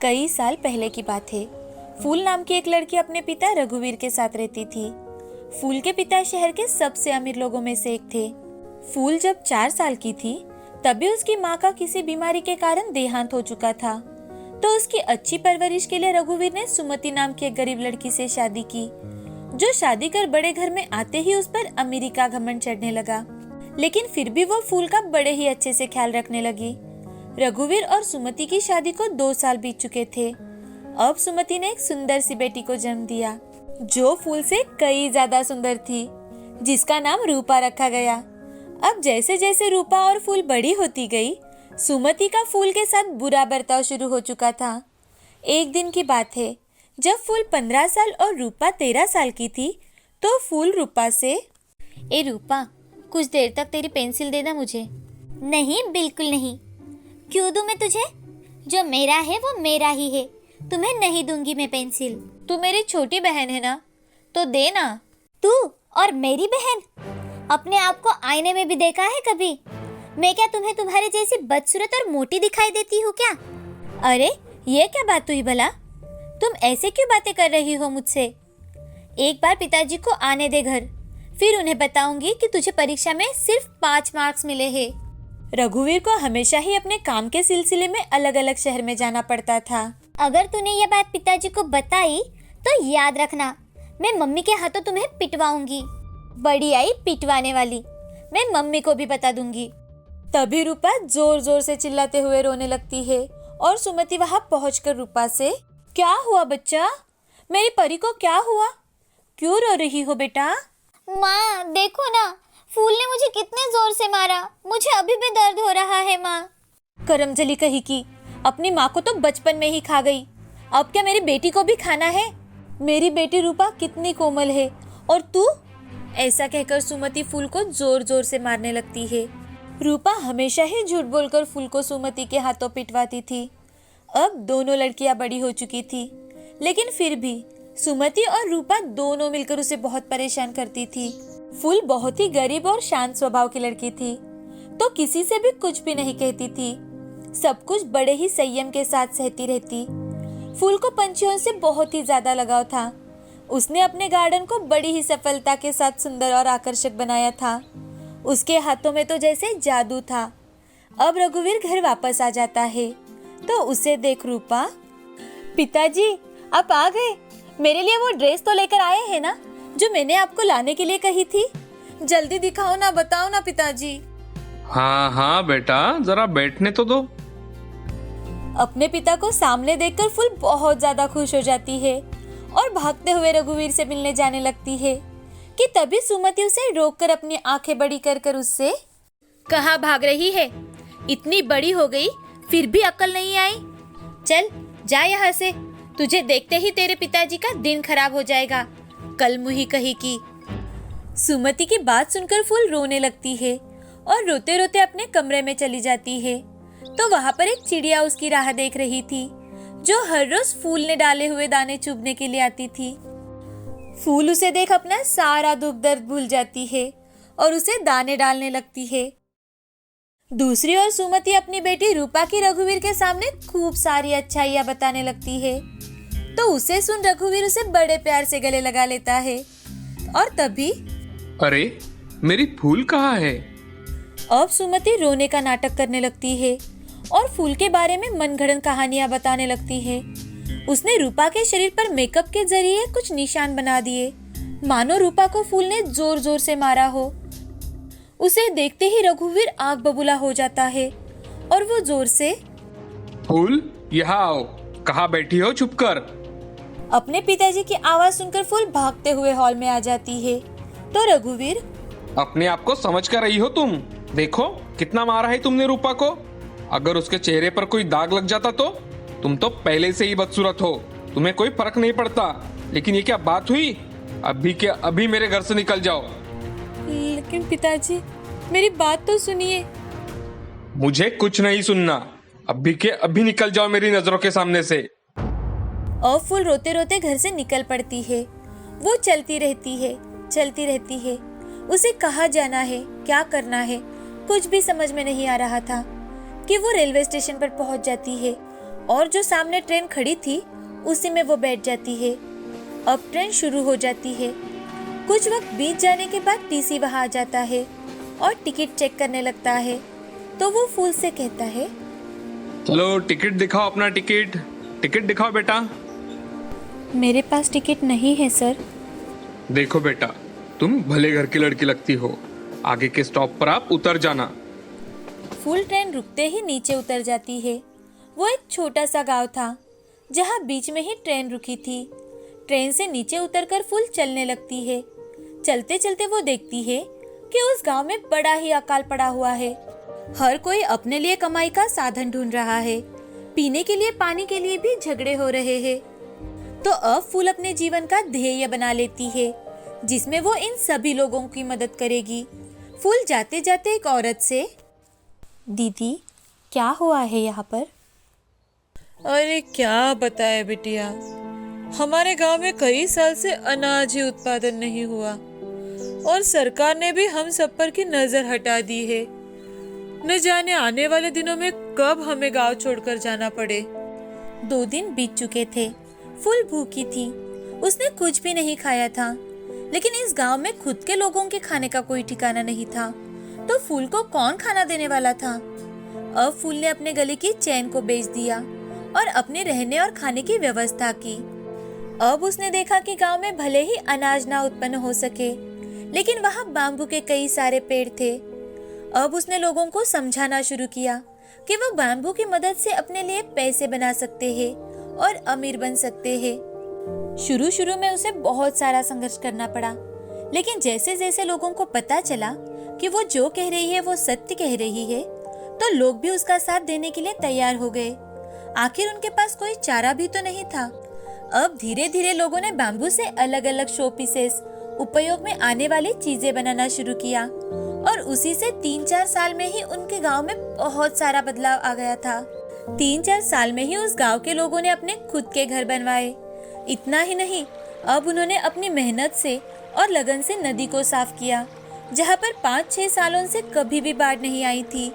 कई साल पहले की बात है। फूल नाम की एक लड़की अपने पिता रघुवीर के साथ रहती थी। फूल के पिता शहर के सबसे अमीर लोगों में से एक थे। फूल जब 4 साल की थी तभी उसकी माँ का किसी बीमारी के कारण देहांत हो चुका था। तो उसकी अच्छी परवरिश के लिए रघुवीर ने सुमति नाम की एक गरीब लड़की से शादी की, जो शादी कर बड़े घर में आते ही उस पर अमीरी का घमंड चढ़ने लगा। लेकिन फिर भी वो फूल का बड़े ही अच्छे से ख्याल रखने लगी। रघुवीर और सुमति की शादी को 2 साल बीत चुके थे। अब सुमति ने एक सुंदर सी बेटी को जन्म दिया, जो फूल से कई ज्यादा सुंदर थी, जिसका नाम रूपा रखा गया। अब जैसे जैसे रूपा और फूल बड़ी होती गई, सुमति का फूल के साथ बुरा बर्ताव शुरू हो चुका था। एक दिन की बात है, जब फूल 15 साल और रूपा 13 साल की थी, तो फूल रूपा से, ए रूपा, कुछ देर तक तेरी पेंसिल देना मुझे। नहीं, बिल्कुल नहीं। क्यों दूं मैं तुझे? जो मेरा है वो मेरा ही है, तुम्हें नहीं दूंगी मैं पेंसिल। तू मेरी छोटी बहन है ना, तो दे ना। तू और मेरी बहन? अपने आप को आईने में भी देखा है कभी? मैं क्या तुम्हें तुम्हारे जैसी बदसूरत और मोटी दिखाई देती हूँ क्या? अरे ये क्या बात हुई भला? तुम ऐसे क्यों बातें कर रही हो मुझसे? एक बार पिताजी को आने दे घर, फिर उन्हें बताऊंगी कि तुझे परीक्षा में सिर्फ 5 मार्क्स मिले हैं। रघुवीर को हमेशा ही अपने काम के सिलसिले में अलग अलग शहर में जाना पड़ता था। अगर तूने ये बात पिताजी को बताई तो याद रखना, मैं मम्मी के हाथों तुम्हें पिटवाऊंगी। बड़ी आई पिटवाने वाली, मैं मम्मी को भी बता दूंगी। तभी रूपा जोर जोर से चिल्लाते हुए रोने लगती है और सुमति वहां पहुंचकर रूपा से, क्या हुआ बच्चा? मेरी परी को क्या हुआ? क्यों रो रही हो बेटा? माँ देखो ना, फूल ने मुझे कितने जोर से मारा, मुझे अभी भी दर्द हो रहा है माँ। करमजली कही की, अपनी माँ को तो बचपन में ही खा गई, अब क्या मेरी बेटी को भी खाना है? मेरी बेटी रूपा कितनी कोमल है और तू? ऐसा कहकर सुमति फूल को जोर जोर से मारने लगती है। रूपा हमेशा ही झूठ बोलकर फूल को सुमति के हाथों पिटवाती थी। अब दोनों लड़कियां बड़ी हो चुकी थी, लेकिन फिर भी सुमति और रूपा दोनों मिलकर उसे बहुत परेशान करती थी। फूल बहुत ही गरीब और शांत स्वभाव की लड़की थी, तो किसी से भी कुछ भी नहीं कहती थी। सब कुछ बड़े ही संयम के साथ सहती रहती। फूल को पंछियों से बहुत ही ज्यादा लगाव था। उसने अपने गार्डन को बड़ी ही सफलता के साथ सुंदर और आकर्षक बनाया था। उसके हाथों में तो जैसे जादू था। अब रघुवीर घर वापस आ जाता है तो उसे देख रूपा, पिताजी आप आ गए। मेरे लिए वो ड्रेस तो लेकर आए हैं ना, जो मैंने आपको लाने के लिए कही थी? जल्दी दिखाओ ना, बताओ ना पिताजी। हाँ हाँ बेटा, जरा बैठने तो दो। अपने पिता को सामने देखकर फूल बहुत ज्यादा खुश हो जाती है और भागते हुए रघुवीर से मिलने जाने लगती है कि तभी सुमति उसे रोककर अपनी आंखें बड़ी कर कर उससे, कहाँ भाग रही है? इतनी बड़ी हो गई फिर भी अक्ल नहीं आई। चल जा यहाँ से, तुझे देखते ही तेरे पिताजी का दिन खराब हो जाएगा, कल मुही कही की। सुमति की बात सुनकर फूल रोने लगती है और रोते रोते अपने कमरे में चली जाती है। तो वहां पर एक चिड़िया उसकी राह देख रही थी, जो हर रोज फूल ने डाले हुए दाने चुभने के लिए आती थी। फूल उसे देख अपना सारा दुख दर्द भूल जाती है और उसे दाने डालने लगती है। दूसरी ओर सुमति अपनी बेटी रूपा की रघुवीर के सामने खूब सारी अच्छाइयाँ बताने लगती है, तो उसे सुन रघुवीर उसे बड़े प्यार से गले लगा लेता है। और तभी, अरे मेरी फूल कहाँ है? अब सुमति रोने का नाटक करने लगती है और फूल के बारे में मनगढ़ंत कहानियां बताने लगती है। उसने रूपा के शरीर पर मेकअप के जरिए कुछ निशान बना दिए, मानो रूपा को फूल ने जोर जोर से मारा हो। उसे देखते ही रघुवीर आग बबूला हो जाता है और वो जोर से, फूल यहाँ आओ, कहाँ बैठी हो चुप कर? अपने पिताजी की आवाज सुनकर फूल भागते हुए हॉल में आ जाती है। तो रघुवीर, अपने आप को समझ कर रही हो तुम? देखो कितना मारा है तुमने रूपा को। अगर उसके चेहरे पर कोई दाग लग जाता तो? तुम तो पहले से ही बदसूरत हो, तुम्हें कोई फर्क नहीं पड़ता। लेकिन ये क्या बात हुई? अभी के अभी मेरे घर से निकल जाओ। लेकिन पिताजी मेरी बात तो सुनिए। मुझे कुछ नहीं सुनना, अभी के अभी निकल जाओ मेरी नजरों के सामने से। और फूल रोते रोते घर से निकल पड़ती है। वो चलती रहती है। उसे कहाँ जाना है, क्या करना है, कुछ भी समझ में नहीं आ रहा था कि वो रेलवे स्टेशन पर पहुंच जाती है और जो सामने ट्रेन खड़ी थी उसी में वो बैठ जाती है। अब ट्रेन शुरू हो जाती है। कुछ वक्त बीत जाने के बाद टीसी वहां आ जाता है और टिकट चेक करने लगता है। तो वो फूल से कहता है, चलो टिकट दिखाओ, अपना टिकट टिकट दिखाओ बेटा। मेरे पास टिकट नहीं है सर। देखो बेटा, तुम भले घर की लड़की लगती हो, आगे के स्टॉप पर आप उतर जाना। फूल ट्रेन रुकते ही नीचे उतर जाती है। वो एक छोटा सा गांव था जहां बीच में ही ट्रेन रुकी थी। ट्रेन से नीचे उतरकर फूल चलने लगती है। चलते चलते वो देखती है कि उस गांव में बड़ा ही अकाल पड़ा हुआ है। हर कोई अपने लिए कमाई का साधन ढूंढ रहा है। पीने के लिए, पानी के लिए भी झगड़े हो रहे हैं। तो अब फूल अपने जीवन का ध्येय बना लेती है जिसमें वो इन सभी लोगों की मदद करेगी। फूल जाते जाते एक औरत से, दीदी क्या हुआ है यहाँ पर? अरे क्या बताए बिटिया, हमारे गांव में कई साल से अनाज ही उत्पादन नहीं हुआ और सरकार ने भी हम सब पर की नजर हटा दी है। न जाने आने वाले दिनों में कब हमें गांव छोड़कर जाना पड़े। 2 दिन बीत चुके थे। फूल भूखी थी। उसने कुछ भी नहीं खाया था, लेकिन इस गांव में खुद के लोगों के खाने का कोई ठिकाना नहीं था। तो फूल को कौन खाना देने वाला था? अब फूल ने अपने गले की चैन को बेच दिया और अपने रहने और खाने की व्यवस्था की। अब उसने देखा कि गांव में भले ही अनाज ना उत्पन्न हो सके, लेकिन वहाँ बाम्बू के कई सारे पेड़ थे। अब उसने लोगों को समझाना शुरू किया कि वो बाम्बू की मदद से अपने लिए पैसे बना सकते हैं और अमीर बन सकते हैं। शुरू में उसे बहुत सारा संघर्ष करना पड़ा, लेकिन जैसे जैसे लोगों को पता चला कि वो जो कह रही है वो सत्य कह रही है, तो लोग भी उसका साथ देने के लिए तैयार हो गए। आखिर उनके पास कोई चारा भी तो नहीं था। अब धीरे धीरे लोगों ने बाम्बू से अलग अलग शो पीसेस, उपयोग में आने वाली चीजें बनाना शुरू किया और उसी से 3-4 साल में ही उनके गांव में बहुत सारा बदलाव आ गया था। 3-4 साल में ही उस गांव के लोगों ने अपने खुद के घर बनवाए। इतना ही नहीं, अब उन्होंने अपनी मेहनत से और लगन से नदी को साफ किया, जहां पर 5-6 सालों से कभी भी बाढ़ नहीं आई थी,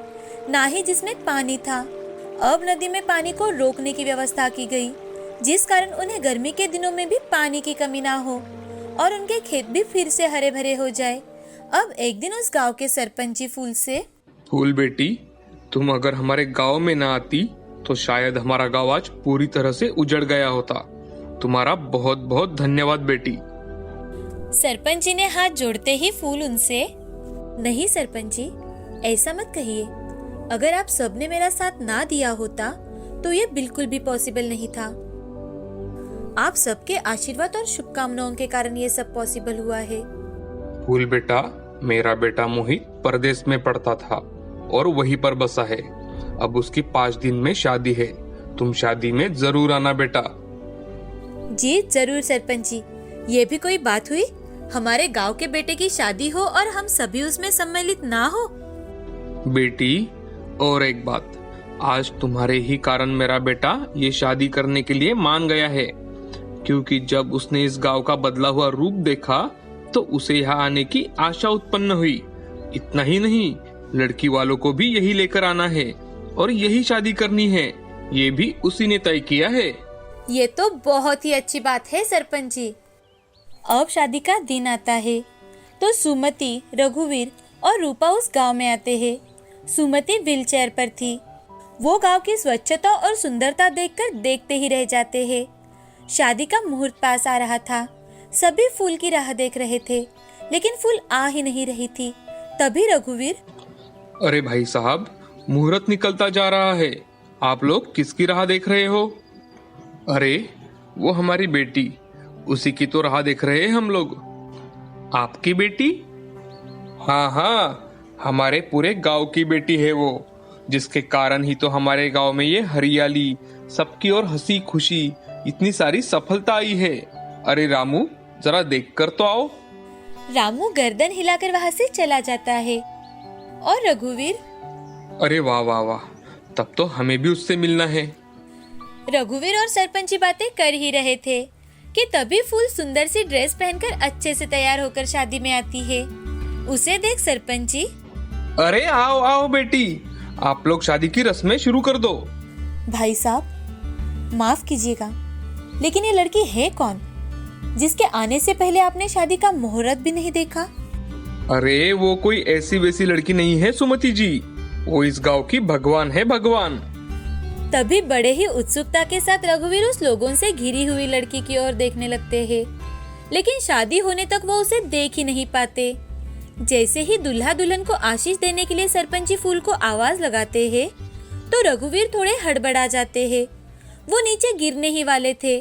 ना ही जिसमें पानी था। अब नदी में पानी को रोकने की व्यवस्था की गई, जिस कारण उन्हें गर्मी के दिनों में भी पानी की कमी ना हो और उनके खेत भी फिर से हरे भरे हो जाए। अब एक दिन उस गांव के सरपंच जी फूल से, फूल बेटी, तुम अगर हमारे गांव में ना आती तो शायद हमारा गांव आज पूरी तरह से उजड़ गया होता। तुम्हारा बहुत बहुत धन्यवाद बेटी। सरपंच जी ने हाथ जोड़ते ही फूल उनसे, नहीं सरपंच जी, ऐसा मत कहिए। अगर आप सबने मेरा साथ ना दिया होता तो ये बिल्कुल भी पॉसिबल नहीं था। आप सबके आशीर्वाद और शुभकामनाओं के कारण ये सब पॉसिबल हुआ है। फूल बेटा, मेरा बेटा मोहित परदेश में पढ़ता था और वहीं पर बसा है। अब उसकी 5 दिन में शादी है। तुम शादी में जरूर आना बेटा। जी जरूर सरपंच जी। ये भी कोई बात हुई? हमारे गांव के बेटे की शादी हो और हम सभी उसमें सम्मिलित ना हो? बेटी, और एक बात, आज तुम्हारे ही कारण मेरा बेटा ये शादी करने के लिए मान गया है, क्योंकि जब उसने इस गांव का बदला हुआ रूप देखा तो उसे यहाँ आने की आशा उत्पन्न हुई। इतना ही नहीं, लड़की वालों को भी यही लेकर आना है और यही शादी करनी है। ये भी उसी ने तय किया है। ये तो बहुत ही अच्छी बात है सरपंच जी। अब शादी का दिन आता है तो सुमति, रघुवीर और रूपा उस गांव में आते हैं। सुमति व्हीलचेयर पर थी। वो गांव की स्वच्छता और सुंदरता देखकर देखते ही रह जाते हैं। शादी का मुहूर्त पास आ रहा था। सभी फूल की राह देख रहे थे, लेकिन फूल आ ही नहीं रही थी। तभी रघुवीर, अरे भाई साहब, मुहूर्त निकलता जा रहा है, आप लोग किसकी राह देख रहे हो? अरे वो हमारी बेटी, उसी की तो राह देख रहे हैं हम लोग। आपकी बेटी? हाँ हाँ, हमारे पूरे गांव की बेटी है वो, जिसके कारण ही तो हमारे गांव में ये हरियाली, सबकी और हंसी खुशी, इतनी सारी सफलता आई है। अरे रामू, जरा देख कर तो आओ। रामू गर्दन हिलाकर वहां से चला जाता है। और रघुवीर, अरे वाह वाह वाह, तब तो हमें भी उससे मिलना है। रघुवीर और सरपंच जी बातें कर ही रहे थे कि तभी फूल सुंदर सी ड्रेस पहनकर अच्छे से तैयार होकर शादी में आती है। उसे देख सरपंच जी, अरे आओ आओ बेटी, आप लोग शादी की रस्में शुरू कर दो। भाई साहब, माफ कीजिएगा, लेकिन ये लड़की है कौन जिसके आने से पहले आपने शादी का मुहूर्त भी नहीं देखा? अरे वो कोई ऐसी वैसी लड़की नहीं है सुमति जी, वो इस गांव की भगवान है, भगवान। तभी बड़े ही उत्सुकता के साथ रघुवीर उस लोगों से घिरी हुई लड़की की ओर देखने लगते हैं, लेकिन शादी होने तक वो उसे देख ही नहीं पाते। जैसे ही दुल्हा दुल्हन को आशीष देने के लिए सरपंच जी फूल को आवाज लगाते हैं, तो रघुवीर थोड़े हड़बड़ा जाते हैं। वो नीचे गिरने ही वाले थे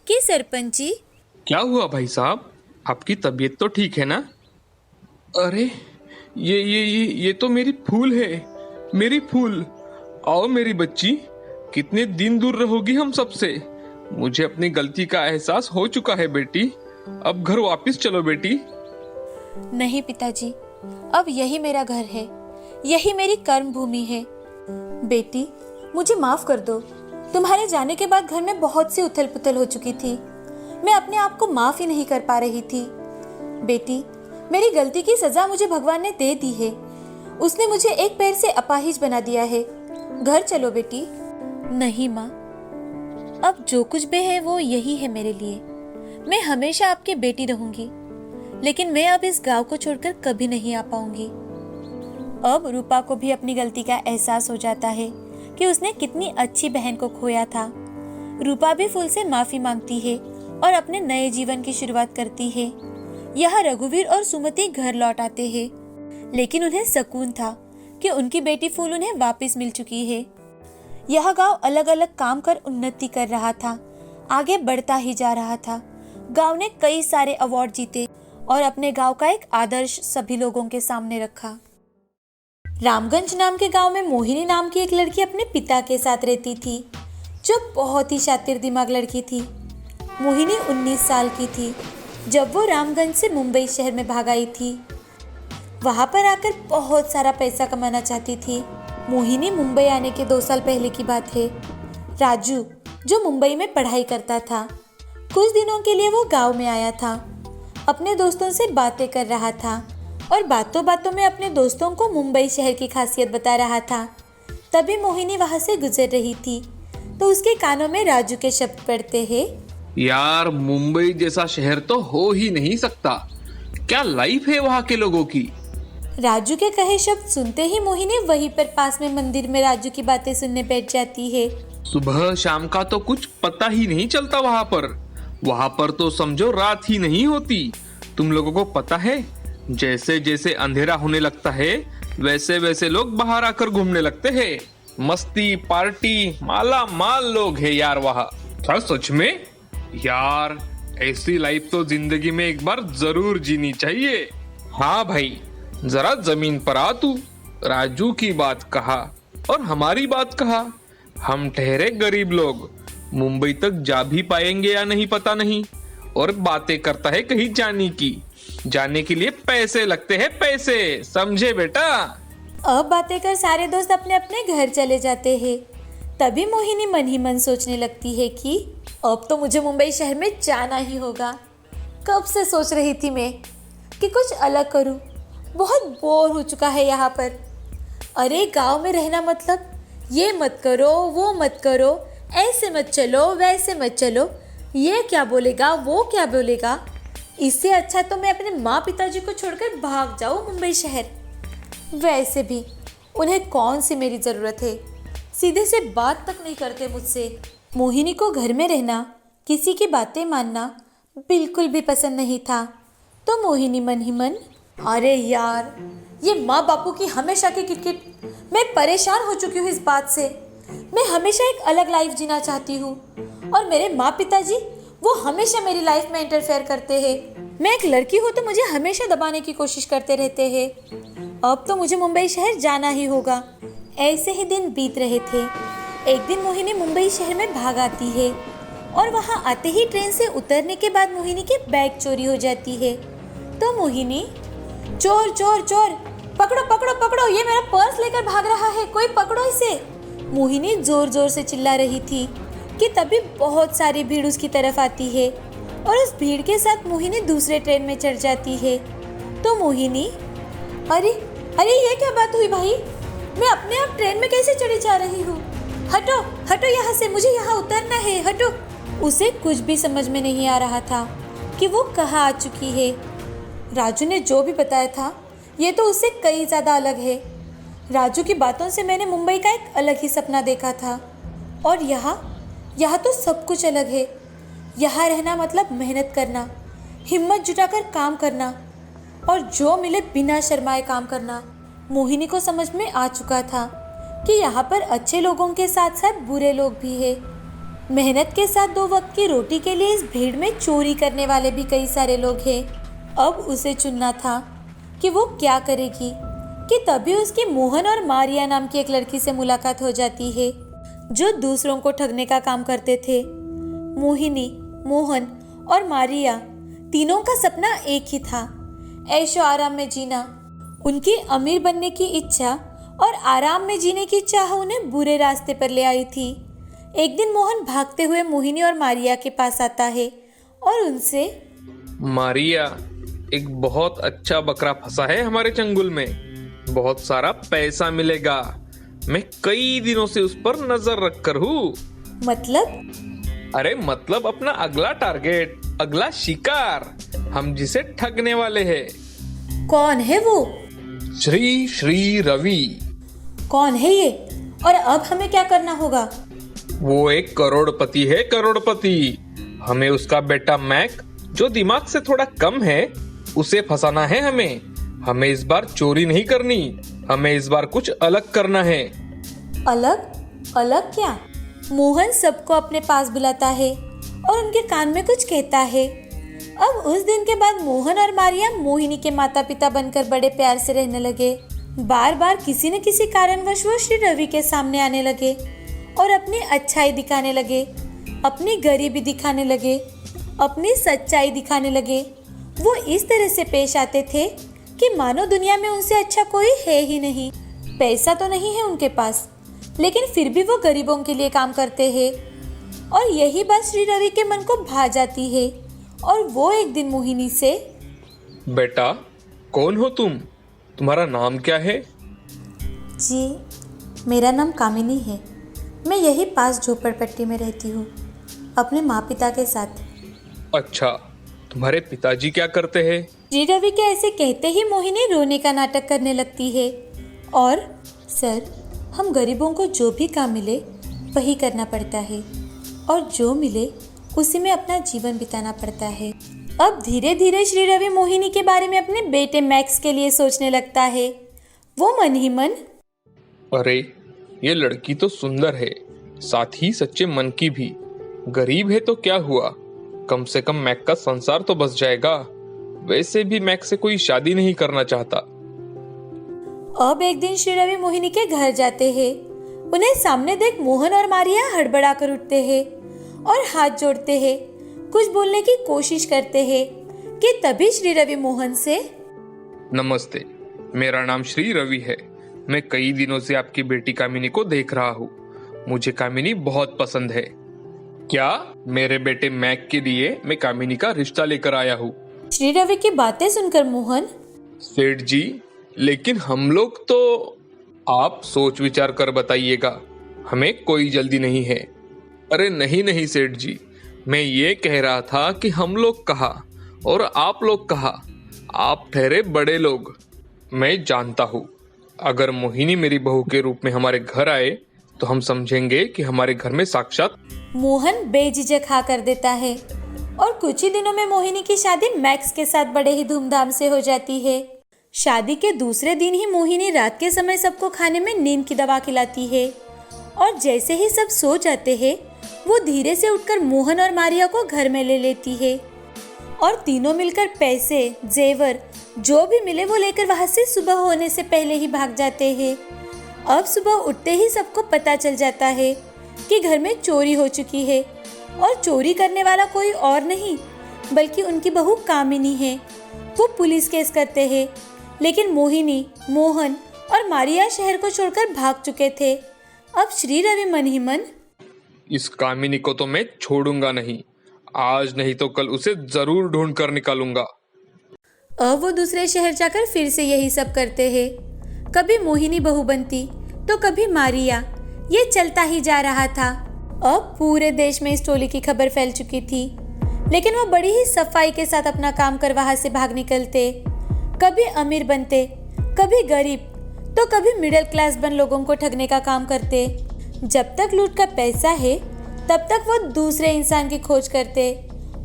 कि सरपंच जी। क्या हुआ भाई साहब, आपकी तबीयत तो ठीक है ना? अरे ये तो मेरी फूल है, मेरी फूल। आओ मेरी बच्ची, कितने दिन दूर रहोगी हम सबसे। मुझे अपनी गलती का एहसास हो चुका है बेटी, अब घर वापस चलो बेटी। नहीं पिताजी, अब यही मेरा घर है, यही मेरी कर्म भूमि है। बेटी, मुझे माफ कर दो। तुम्हारे जाने के बाद घर में बहुत सी उथल पुथल हो चुकी थी, मैं अपने आप को माफ ही नहीं कर पा रही थी। बेटी, मेरी गलती की सजा मुझे भगवान ने दे दी है। उसने मुझे एक पैर से अपाहिज बना दिया है। घर चलो बेटी। नहीं माँ, अब जो कुछ भी है वो यही है मेरे लिए। मैं हमेशा आपकी बेटी रहूंगी, लेकिन मैं अब इस गांव को छोड़कर कभी नहीं आ पाऊंगी। अब रूपा को भी अपनी गलती का एहसास हो जाता है कि उसने कितनी अच्छी बहन को खोया था। रूपा भी फूल से माफी मांगती है और अपने नए जीवन की शुरुआत करती है। यह रघुवीर और सुमति घर लौट आते हैं, लेकिन उन्हें सुकून था कि उनकी बेटी फूल उन्हें वापस मिल चुकी है। यह गांव अलग अलग काम कर उन्नति कर रहा था, आगे बढ़ता ही जा रहा था। गांव ने कई सारे अवार्ड जीते और अपने गांव का एक आदर्श सभी लोगों के सामने रखा। रामगंज नाम के गांव में मोहिनी नाम की एक लड़की अपने पिता के साथ रहती थी, जो बहुत ही शातिर दिमाग लड़की थी। मोहिनी 19 साल की थी जब वो रामगंज से मुंबई शहर में भाग आई थी। वहां पर आकर बहुत सारा पैसा कमाना चाहती थी। मोहिनी मुंबई आने के 2 साल पहले की बात है। राजू, जो मुंबई में पढ़ाई करता था, कुछ दिनों के लिए वो गांव में आया था। अपने दोस्तों से बातें कर रहा था और बातों बातों में अपने दोस्तों को मुंबई शहर की खासियत बता रहा था। तभी मोहिनी वहां से गुजर रही थी तो उसके कानों में राजू के शब्द पड़ते हैं। यार, मुंबई जैसा शहर तो हो ही नहीं सकता। क्या लाइफ है वहाँ के लोगों की। राजू के कहे शब्द सुनते ही मोहिनी वहीं पर पास में मंदिर में राजू की बातें सुनने बैठ जाती है। सुबह शाम का तो कुछ पता ही नहीं चलता वहाँ पर तो समझो रात ही नहीं होती। तुम लोगों को पता है, जैसे जैसे अंधेरा होने लगता है वैसे वैसे लोग बाहर आकर घूमने लगते हैं। मस्ती पार्टी माला माल लोग है यार वहाँ। क्या सच में? यार, ऐसी लाइफ तो जिंदगी में एक बार जरूर जीनी चाहिए। हाँ भाई, जरा जमीन पर आ तू। राजू की बात कहा और हमारी बात कहा। हम ठहरे गरीब लोग, मुंबई तक जा भी पाएंगे या नहीं पता नहीं। और बातें करता है कहीं जाने के लिए पैसे लगते हैं, पैसे, समझे बेटा। अब बातें कर सारे दोस्त अपने अपने घर चले जाते हैं। तभी मोहिनी मन ही मन सोचने लगती है कि अब तो मुझे मुंबई शहर में जाना ही होगा। कब से सोच रही थी मैं कि कुछ अलग करूं, बहुत बोर हो चुका है यहाँ पर। अरे गांव में रहना मतलब ये मत करो, वो मत करो, ऐसे मत चलो, वैसे मत चलो, ये क्या बोलेगा, वो क्या बोलेगा। इससे अच्छा तो मैं अपने माँ पिताजी को छोड़कर भाग जाऊँ मुंबई शहर। वैसे भी उन्हें कौन सी मेरी ज़रूरत है, सीधे से बात तक नहीं करते मुझसे। मोहिनी को घर में रहना, किसी की बातें मानना बिल्कुल भी पसंद नहीं था। तो मोहिनी मन ही मन, अरे यार, ये माँ बापू की हमेशा की किटकिट, मैं परेशान हो चुकी हूँ इस बात से। मैं हमेशा एक अलग लाइफ जीना चाहती हूँ और मेरे माँ पिताजी वो हमेशा मेरी लाइफ में इंटरफेयर करते हैं। मैं एक लड़की हूँ तो मुझे हमेशा दबाने की कोशिश करते रहते हैं। अब तो मुझे मुंबई शहर जाना ही होगा। ऐसे ही दिन बीत रहे थे। एक दिन मोहिनी मुंबई शहर में भाग आती है और वहाँ आते ही ट्रेन से उतरने के बाद मोहिनी की बैग चोरी हो जाती है। तो मोहिनी, चोर चोर चोर, पकड़ो पकड़ो पकड़ो, ये मेरा पर्स लेकर भाग रहा है, कोई पकड़ो इसे। मोहिनी जोर जोर से चिल्ला रही थी कि तभी बहुत सारी भीड़ उसकी तरफ आती है और उस भीड़ के साथ मोहिनी दूसरे ट्रेन में चढ़ जाती है। तो मोहिनी, अरे अरे, ये क्या बात हुई भाई, मैं अपने आप ट्रेन में कैसे चढ़ी जा रही हूँ। हटो हटो यहाँ से, मुझे यहाँ उतरना है, हटो। उसे कुछ भी समझ में नहीं आ रहा था कि वो कहाँ आ चुकी है। राजू ने जो भी बताया था ये तो उससे कई ज़्यादा अलग है। राजू की बातों से मैंने मुंबई का एक अलग ही सपना देखा था, और यहाँ तो सब कुछ अलग है। यहाँ रहना मतलब मेहनत करना, हिम्मत जुटाकर काम करना और जो मिले बिना शर्माए काम करना। मोहिनी को समझ में आ चुका था कि यहाँ पर अच्छे लोगों के साथ साथ बुरे लोग भी हैं। मेहनत के साथ 2 वक्त की रोटी के लिए इस भीड़ में चोरी करने वाले भी कई सारे लोग हैं। अब उसे चुनना था कि वो क्या करेगी कि तभी उसकी मोहन और मारिया नाम की एक लड़की से मुलाकात हो जाती है जो दूसरों को ठगने का काम करते थे। मोहिनी, मोहन और मारिया तीनों का सपना एक ही था, ऐशो आराम में जीना। उनकी अमीर बनने की इच्छा और आराम में जीने की चाह उन्हें बुरे रास्ते पर ले आई थी। एक दिन मोहन भागते हुए मोहिनी और मारिया के पास आता है और उनसे, मारिया, एक बहुत अच्छा बकरा फंसा है हमारे चंगुल में, बहुत सारा पैसा मिलेगा। मैं कई दिनों से उस पर नजर रखकर हूँ। मतलब? अरे मतलब अपना अगला टारगेट, अगला शिकार, हम जिसे ठगने वाले हैं। कौन है वो? श्री रवि। कौन है ये और अब हमें क्या करना होगा? वो एक करोड़पति है, करोड़पति। हमें उसका बेटा मैक, जो दिमाग से थोड़ा कम है, उसे फंसाना है। हमें इस बार चोरी नहीं करनी, हमें इस बार कुछ अलग करना है। अलग? अलग क्या? मोहन सबको अपने पास बुलाता है और उनके कान में कुछ कहता है। अब उस दिन के बाद मोहन और मारिया मोहिनी के माता पिता बनकर बड़े प्यार से रहने लगे। बार बार किसी न किसी कारणवश वो श्री रवि के सामने आने लगे और अपनी अच्छाई दिखाने लगे, अपनी गरीबी दिखाने लगे, अपनी सच्चाई दिखाने लगे। वो इस तरह से पेश आते थे कि मानो दुनिया में उनसे अच्छा कोई है ही नहीं। पैसा तो नहीं है उनके पास, लेकिन फिर भी वो गरीबों के लिए काम करते हैं। और यही बात श्री रवि के मन को भा जाती है और वो एक दिन मोहिनी से, बेटा, कौन हो तुम? तुम्हारा नाम क्या है? जी, मेरा नाम कामिनी है। मैं यही पास झोपड़पट्टी में रहती हूँ अपने माँ पिता के साथ। अच्छा, तुम्हारे पिताजी क्या करते हैं? श्री रवि के ऐसे कहते ही मोहिनी रोने का नाटक करने लगती है और, सर, हम गरीबों को जो भी काम मिले वही करना पड़ता है और जो मिले उसी में अपना जीवन बिताना पड़ता है। अब धीरे धीरे श्री रवि मोहिनी के बारे में अपने बेटे मैक्स के लिए सोचने लगता है। वो मन ही मन, अरे ये लड़की तो सुंदर है, साथ ही सच्चे मन की भी। गरीब है तो क्या हुआ, कम से कम मैक का संसार तो बस जाएगा। वैसे भी मैक से कोई शादी नहीं करना चाहता। अब एक दिन श्री रवि मोहिनी के घर जाते हैं। उन्हें सामने देख मोहन और मारिया हड़बड़ा कर उठते हैं और हाथ जोड़ते हैं, कुछ बोलने की कोशिश करते हैं कि तभी श्री रवि मोहन से, नमस्ते, मेरा नाम श्री रवि है। मैं कई दिनों से आपकी बेटी कामिनी को देख रहा हूँ। मुझे कामिनी बहुत पसंद है। क्या मेरे बेटे मैक के लिए मैं कामिनी का रिश्ता लेकर आया हूँ। श्री रवि की बातें सुनकर मोहन, सेठ जी, लेकिन हम लोग तो, आप सोच विचार कर बताइएगा, हमें कोई जल्दी नहीं है। अरे नहीं सेठ जी, मैं ये कह रहा था कि हम लोग कहा और आप लोग कहा, आप ठहरे बड़े लोग। मैं जानता हूँ, अगर मोहिनी मेरी बहू के रूप में हमारे घर आए तो हम समझेंगे कि हमारे घर में साक्षात। मोहन बेझिझक हाँ कर देता है और कुछ ही दिनों में मोहिनी की शादी मैक्स के साथ बड़े ही धूमधाम से हो जाती है। शादी के दूसरे दिन ही मोहिनी रात के समय सबको खाने में नींद की दवा खिलाती है और जैसे ही सब सो जाते हैं वो धीरे से उठकर मोहन और मारिया को घर में ले लेती है और तीनों मिलकर पैसे, जेवर जो भी मिले वो लेकर वहां से सुबह होने से पहले ही भाग जाते हैं। अब सुबह उठते ही सबको पता चल जाता है कि घर में चोरी हो चुकी है और चोरी करने वाला कोई और नहीं बल्कि उनकी बहू कामिनी है। वो पुलिस केस करते हैं, लेकिन मोहिनी, मोहन और मारिया शहर को छोड़कर भाग चुके थे। अब श्री रवि मन ही मन, इस कामिनी को तो मैं छोड़ूंगा नहीं, आज नहीं तो कल उसे जरूर ढूंढ कर निकालूंगा। अब वो दूसरे शहर जाकर फिर से यही सब करते हैं। कभी मोहिनी बहू बनती तो कभी मारिया, ये चलता ही जा रहा था। अब पूरे देश में इस टोली की खबर फैल चुकी थी, लेकिन वो बड़ी ही सफाई के साथ अपना काम कर वहां से भाग निकलते। कभी अमीर बनते, कभी गरीब, तो कभी मिडिल क्लास बन लोगों को ठगने का काम करते। जब तक लूट का पैसा है तब तक वो दूसरे इंसान की खोज करते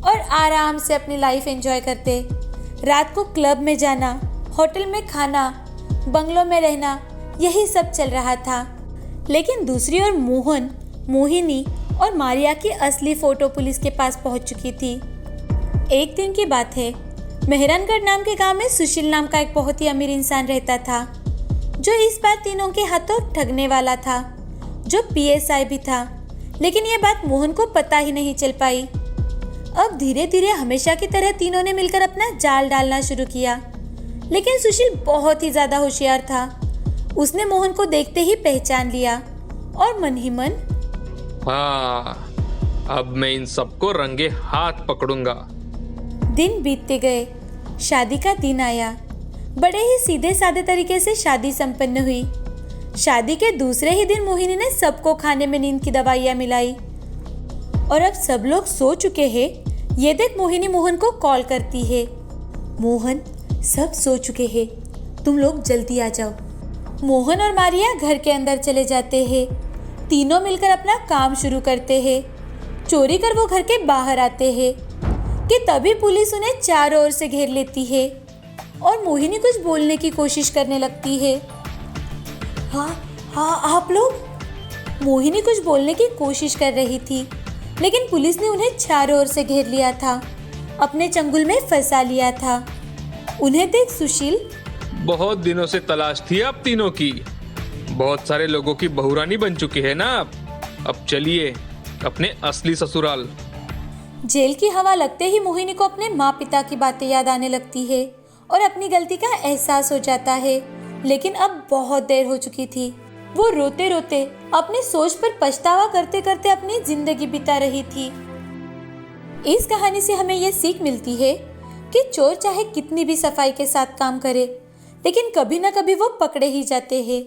और आराम से अपनी लाइफ एंजॉय करते। रात को क्लब में जाना, होटल में खाना, बंगलों में रहना, यही सब चल रहा था। लेकिन दूसरी ओर मोहन, मोहिनी और मारिया की असली फोटो पुलिस के पास पहुंच चुकी थी। एक दिन की बात है, मेहरानगढ़ नाम के गांव में सुशील नाम का एक बहुत ही अमीर इंसान रहता था, जो इस बार तीनों के हाथों ठगने वाला था, जो पीएसआई भी था। लेकिन ये बात मोहन को पता ही नहीं चल पाई। अब धीरे धीरे हमेशा की तरह तीनों ने मिलकर अपना जाल डालना शुरू किया। लेकिन सुशील बहुत ही ज्यादा होशियार था। उसने मोहन को देखते ही पहचान लिया और मन ही मन, हाँ, अब मैं इन सबको रंगे हाथ पकड़ूंगा। दिन बीतते गए। शादी का दिन आया। बड़े ही सीधे साधे तरीके से शादी संपन्न हुई। शादी के दूसरे ही दिन मोहिनी ने सबको खाने में नींद की दवाइयाँ मिलाई और अब सब लोग सो चुके हैं। ये देख मोहिनी मोहन को कॉल करती है, मोहन, सब सो चुके हैं, तुम लोग जल्दी आ जाओ। मोहन और मारिया घर के अंदर चले जाते हैं। तीनों मिलकर अपना काम शुरू करते हैं। चोरी कर वो घर के बाहर आते हैं कि तभी पुलिस उन्हें चारों ओर से घेर लेती है और मोहिनी कुछ बोलने की कोशिश करने लगती है। हाँ, आप लोग? मोहिनी कुछ बोलने की कोशिश कर रही थी, लेकिन पुलिस ने उन्हें चारों ओर से घेर लिया था, अपने चंगुल में फंसा लिया था। उन्हें देख सुशील, बहुत दिनों से तलाश थी आप तीनों की। बहुत सारे लोगों की बहुरानी बन चुकी है ना आप। अब चलिए अपने असली ससुराल। जेल की हवा लगते ही मोहिनी को अपने माँ पिता की बातें याद आने लगती है और अपनी गलती का एहसास हो जाता है। लेकिन अब बहुत देर हो चुकी थी। वो रोते रोते अपनी सोच पर पछतावा करते करते अपनी जिंदगी बिता रही थी। इस कहानी से हमें ये सीख मिलती है कि चोर चाहे कितनी भी सफाई के साथ काम करे, लेकिन कभी ना कभी वो पकड़े ही जाते हैं।